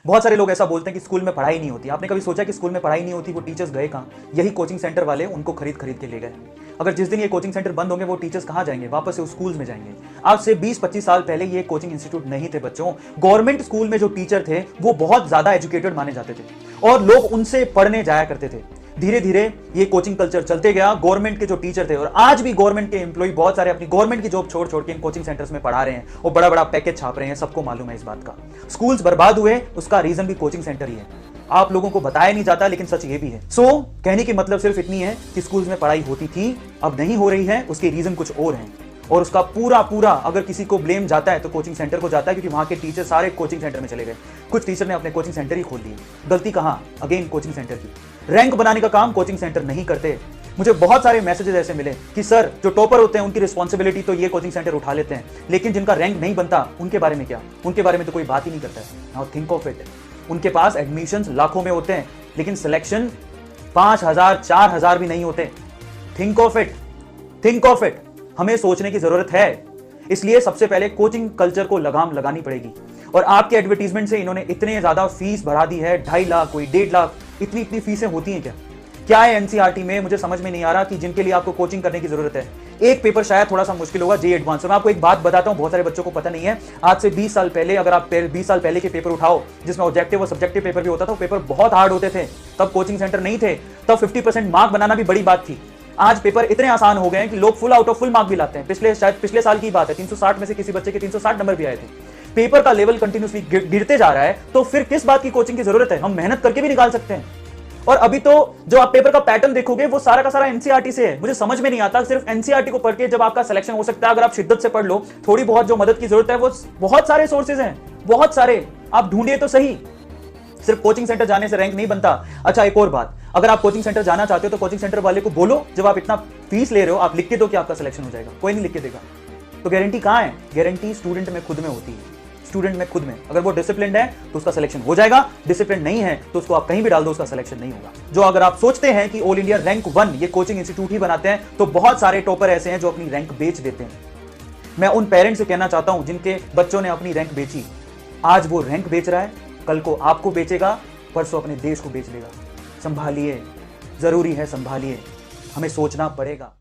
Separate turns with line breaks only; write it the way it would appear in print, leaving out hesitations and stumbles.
बहुत सारे लोग ऐसा बोलते हैं कि स्कूल में पढ़ाई नहीं होती। आपने कभी सोचा कि स्कूल में पढ़ाई नहीं होती, वो टीचर्स गए कहाँ? यही कोचिंग सेंटर वाले उनको खरीद खरीद के ले गए। अगर जिस दिन ये कोचिंग सेंटर बंद होंगे, वो टीचर्स कहाँ जाएंगे? वापस से उस स्कूल्स में जाएंगे। आज से 20-25 साल पहले ये कोचिंग इंस्टीट्यूट नहीं थे बच्चों। गवर्नमेंट स्कूल में जो टीचर थे वो बहुत ज्यादा एजुकेटेड माने जाते थे और लोग उनसे पढ़ने जाया करते थे। धीरे धीरे ये कोचिंग कल्चर चलते गया। गवर्नमेंट के जो टीचर थे, और आज भी गवर्नमेंट के एम्प्लॉय बहुत सारे अपनी गवर्नमेंट की जॉब छोड़ छोड़ के इन कोचिंग सेंटर्स में पढ़ा रहे हैं और बड़ा बड़ा पैकेज छाप रहे हैं। सबको मालूम है इस बात का। स्कूल्स बर्बाद हुए, उसका रीजन भी कोचिंग सेंटर ही है। आप लोगों को बताया नहीं जाता, लेकिन सच ये भी है। कहने की मतलब सिर्फ इतनी है कि स्कूल्स में पढ़ाई होती थी, अब नहीं हो रही है। उसके रीजन कुछ और हैं और उसका पूरा अगर किसी को ब्लेम जाता है तो कोचिंग सेंटर को जाता है, क्योंकि वहां के टीचर सारे कोचिंग सेंटर में चले गए। कुछ टीचर ने अपने कोचिंग सेंटर ही खोल दिए। गलती कहां? अगेन कोचिंग सेंटर की। रैंक बनाने का काम कोचिंग सेंटर नहीं करते। मुझे बहुत सारे मैसेजेस ऐसे मिले कि सर, जो टॉपर होते हैं उनकी रिस्पॉन्सिबिलिटी तो ये कोचिंग सेंटर उठा लेते हैं, लेकिन जिनका रैंक नहीं बनता उनके बारे में क्या? उनके बारे में तो कोई बात ही नहीं करता है। Now think of it. उनके पास एडमिशंस लाखों में होते हैं, लेकिन सिलेक्शन 5,000 4,000 भी नहीं होते। Think of it, think of it. हमें सोचने की जरूरत है। इसलिए सबसे पहले कोचिंग कल्चर को लगाम लगानी पड़ेगी। और आपके एडवर्टीजमेंट से इन्होंने इतने ज्यादा फीस बढ़ा दी है, 2.5 लाख, कोई 1.5 लाख। इतनी फीसें होती हैं क्या है एनसीईआरटी में? मुझे समझ में नहीं आ रहा कि जिनके लिए आपको कोचिंग करने की जरूरत है। एक पेपर शायद थोड़ा सा मुश्किल होगा, जे एडवांस। मैं आपको एक बात बताता हूं, बहुत सारे बच्चों को पता नहीं है। आज से 20 साल पहले, अगर आप 20 साल पहले के पेपर उठाओ जिसमें ऑब्जेक्टिव और सब्जेक्टिव पेपर भी होता था, वो पेपर बहुत हार्ड होते थे। तब कोचिंग सेंटर नहीं थे, तब 50% मार्क बनाना भी बड़ी बात थी। आज पेपर इतने आसान हो गए हैं कि लोग full out of full mark भी लाते हैं। पिछले साल की बात है, 360 में से किसी बच्चे के 360 नंबर भी आए थे। पेपर का लेवल कंटिन्यूसली गिरते जा रहा है, तो फिर किस बात की कोचिंग की जरूरत है? हम मेहनत करके भी निकाल सकते हैं। और अभी तो जो आप पेपर का पैटर्न देखोगे वो सारा का सारा एनसीईआरटी से है। मुझे समझ में नहीं आता, सिर्फ एनसीईआरटी को पढ़ के जब आपका सिलेक्शन हो सकता है। अगर आप शिद्दत से पढ़ लो, थोड़ी बहुत जो मदद की जरूरत है, वो बहुत सारे सोर्सेज हैं, बहुत सारे। आप ढूंढिए तो सही। सिर्फ कोचिंग सेंटर जाने से रैंक नहीं बनता। अच्छा, एक और बात, अगर आप कोचिंग सेंटर जाना चाहते हो तो कोचिंग सेंटर वाले को बोलो, जब आप इतना फीस ले रहे हो, आप लिख के दो कि आपका सिलेक्शन हो जाएगा। कोई नहीं लिख के देगा। तो गारंटी कहां है? गारंटी स्टूडेंट में खुद में होती है। स्टूडेंट में खुद में, अगर वो डिसिप्लिन्ड है तो उसका सिलेक्शन हो जाएगा। डिसिप्लिन नहीं है तो उसको आप कहीं भी डाल दो, उसका सिलेक्शन नहीं होगा। जो अगर आप सोचते हैं कि ऑल इंडिया रैंक 1 ये कोचिंग इंस्टीट्यूट ही बनाते हैं, तो बहुत सारे टॉपर ऐसे हैं जो अपनी रैंक बेच देते हैं। मैं उन पेरेंट्स से कहना चाहता हूं जिनके बच्चों ने अपनी रैंक बेची। आज वो रैंक बेच रहा है, कल को आपको बेचेगा, परसों अपने देश को बेच लेगा। संभालिए, जरूरी है, संभालिए। हमें सोचना पड़ेगा।